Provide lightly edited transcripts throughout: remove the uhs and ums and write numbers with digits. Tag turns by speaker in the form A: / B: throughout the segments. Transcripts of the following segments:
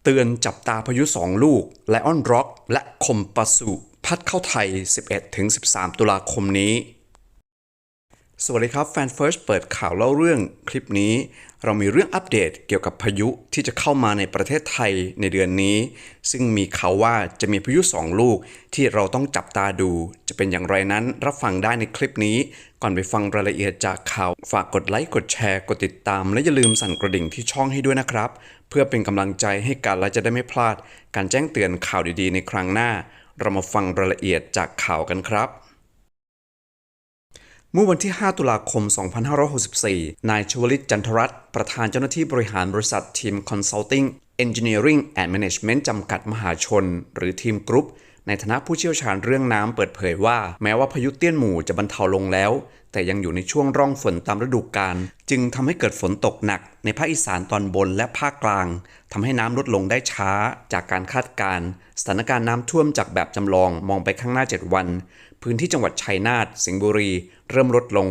A: เตือนจับตาพายุ2ลูกไลออนร็อกและคมปาสุพัดเข้าไทย 11-13 ตุลาคมนี้สวัสดีครับแฟนเฟิร์สเปิดข่าวเล่าเรื่องคลิปนี้เรามีเรื่องอัปเดตเกี่ยวกับพายุที่จะเข้ามาในประเทศไทยในเดือนนี้ซึ่งมีข่าวว่าจะมีพายุ2ลูกที่เราต้องจับตาดูจะเป็นอย่างไรนั้นรับฟังได้ในคลิปนี้ก่อนไปฟังรายละเอียดจากข่าวฝากกดไลค์กดแชร์กดติดตามและอย่าลืมสั่นกระดิ่งที่ช่องให้ด้วยนะครับเพื่อเป็นกำลังใจให้กันและจะได้ไม่พลาดการแจ้งเตือนข่าวดีๆในครั้งหน้าเรามาฟังรายละเอียดจากข่าวกันครับเมื่อวันที่ 5 ตุลาคม 2564 นายชวลิต จันทรัตน์ประธานเจ้าหน้าที่บริหารบริษัททีม Consulting Engineering and Management จำกัดมหาชนหรือทีมกรุ๊ปในฐานะผู้เชี่ยวชาญเรื่องน้ำเปิดเผยว่าแม้ว่าพายุเตี้ยนหมู่จะบรรเทาลงแล้วแต่ยังอยู่ในช่วงร่องฝนตามฤดูกาลจึงทำให้เกิดฝนตกหนักในภาคอีสานตอนบนและภาคกลางทำให้น้ำลดลงได้ช้าจากการคาดการณ์สถานการณ์น้ำท่วมจากแบบจำลองมองไปข้างหน้า7วันพื้นที่จังหวัดชัยนาทสิงห์บุรีเริ่มลดลง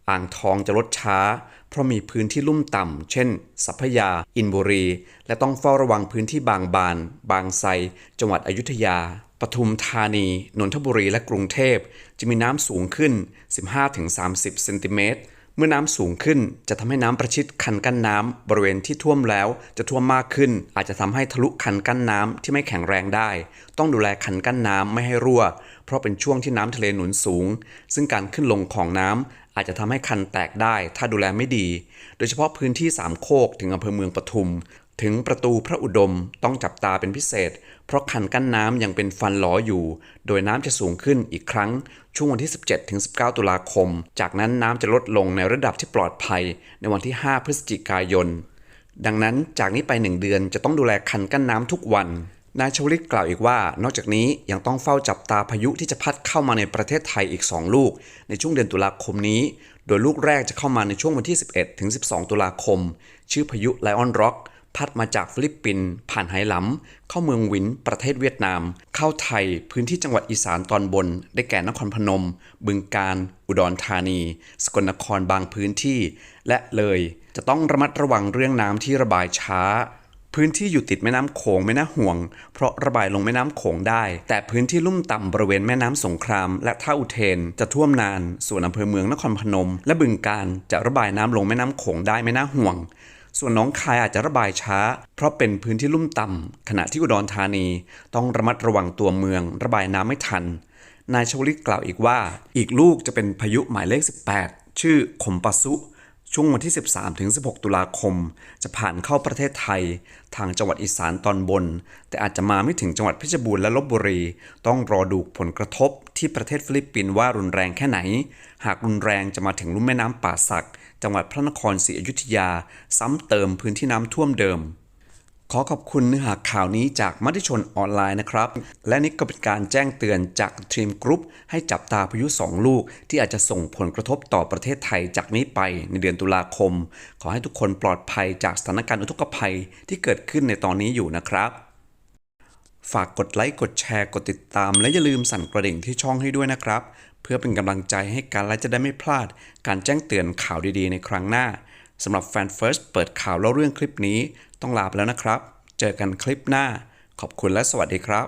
A: อ่างทองจะลดช้าเพราะมีพื้นที่ลุ่มต่ำเช่นสัพยาอินบุรีและต้องเฝ้าระวังพื้นที่บางบานบางไทรจังหวัดอยุธยาปทุมธานีนนทบุรีและกรุงเทพจะมีน้ำสูงขึ้น 15-30 เซนติเมตรเมื่อน้ำสูงขึ้นจะทำให้น้ำประชิดคันกั้นน้ำบริเวณที่ท่วมแล้วจะท่วมมากขึ้นอาจจะทำให้ทะลุคันกั้นน้ำที่ไม่แข็งแรงได้ต้องดูแลคันกั้นน้ำไม่ให้รั่วเพราะเป็นช่วงที่น้ำทะเลหนุนสูงซึ่งการขึ้นลงของน้ำอาจจะทำให้คันแตกได้ถ้าดูแลไม่ดีโดยเฉพาะพื้นที่สามโคกถึงอำเภอเมืองปทุมถึงประตูพระอุดมต้องจับตาเป็นพิเศษเพราะคันกั้นน้ำยังเป็นฟันหลออยู่โดยน้ำจะสูงขึ้นอีกครั้งช่วงวันที่ 17-19 ตุลาคมจากนั้นน้ำจะลดลงในระดับที่ปลอดภัยในวันที่ 5 พฤศจิกายนดังนั้นจากนี้ไป1 เดือนจะต้องดูแลคันกั้นน้ำทุกวันนายชวลิตกล่าวอีกว่านอกจากนี้ยังต้องเฝ้าจับตาพายุที่จะพัดเข้ามาในประเทศไทยอีก2ลูกในช่วงเดือนตุลาคมนี้โดยลูกแรกจะเข้ามาในช่วงวันที่ 11-12 ตุลาคมชื่อพายุไลออนร็อกพัดมาจากฟิลิปปินส์ผ่านไหหลำเข้าเมืองหวินประเทศเวียดนามเข้าไทยพื้นที่จังหวัดอีสานตอนบนได้แก่นครพนมบึงกาฬอุดรธานีสกลนครบางพื้นที่และเลยจะต้องระมัดระวังเรื่องน้ำที่ระบายช้าพื้นที่อยู่ติดแม่น้ำโขงไม่น่าห่วงเพราะระบายลงแม่น้ำโขงได้แต่พื้นที่ลุ่มต่ำบริเวณแม่น้ำสงครามและท่าอุเทนจะท่วมนานส่วนอำเภอเมืองนครพนมและบึงกาฬจะระบายน้ำลงแม่น้ำโขงได้ไม่น่าห่วงส่วนหนองคายอาจจะระบายช้าเพราะเป็นพื้นที่ลุ่มต่ำขณะที่อุดรธานีต้องระมัดระวังตัวเมืองระบายน้ำไม่ทันนายชวลิตกล่าวอีกว่าอีกลูกจะเป็นพายุหมายเลข 18 ชื่อคมปาสุช่วงวันที่ 13-16 ตุลาคมจะผ่านเข้าประเทศไทยทางจังหวัดอีสานตอนบนแต่อาจจะมาไม่ถึงจังหวัดเพชรบูรณ์และลพบุรีต้องรอดูผลกระทบที่ประเทศฟิลิปปินส์ว่ารุนแรงแค่ไหนหากรุนแรงจะมาถึงลุ่มแม่น้ำป่าสักจังหวัดพระนครศรีอยุธยาซ้ำเติมพื้นที่น้ำท่วมเดิมขอขอบคุณเนื้อหาข่าวนี้จากมติชนออนไลน์นะครับและนี่ก็เป็นการแจ้งเตือนจากทีมกรุ๊ปให้จับตาพายุ2ลูกที่อาจจะส่งผลกระทบต่อประเทศไทยจากนี้ไปในเดือนตุลาคมขอให้ทุกคนปลอดภัยจากสถานการณ์อุทกภัยที่เกิดขึ้นในตอนนี้อยู่นะครับฝากกดไลค์กดแชร์กดติดตามและอย่าลืมสั่นกระดิ่งที่ช่องให้ด้วยนะครับเพื่อเป็นกำลังใจให้กันและจะได้ไม่พลาดการแจ้งเตือนข่าวดีๆในครั้งหน้าสำหรับแฟนเฟิร์สเปิดข่าวเล่าเรื่องคลิปนี้ต้องลาไปแล้วนะครับเจอกันคลิปหน้าขอบคุณและสวัสดีครับ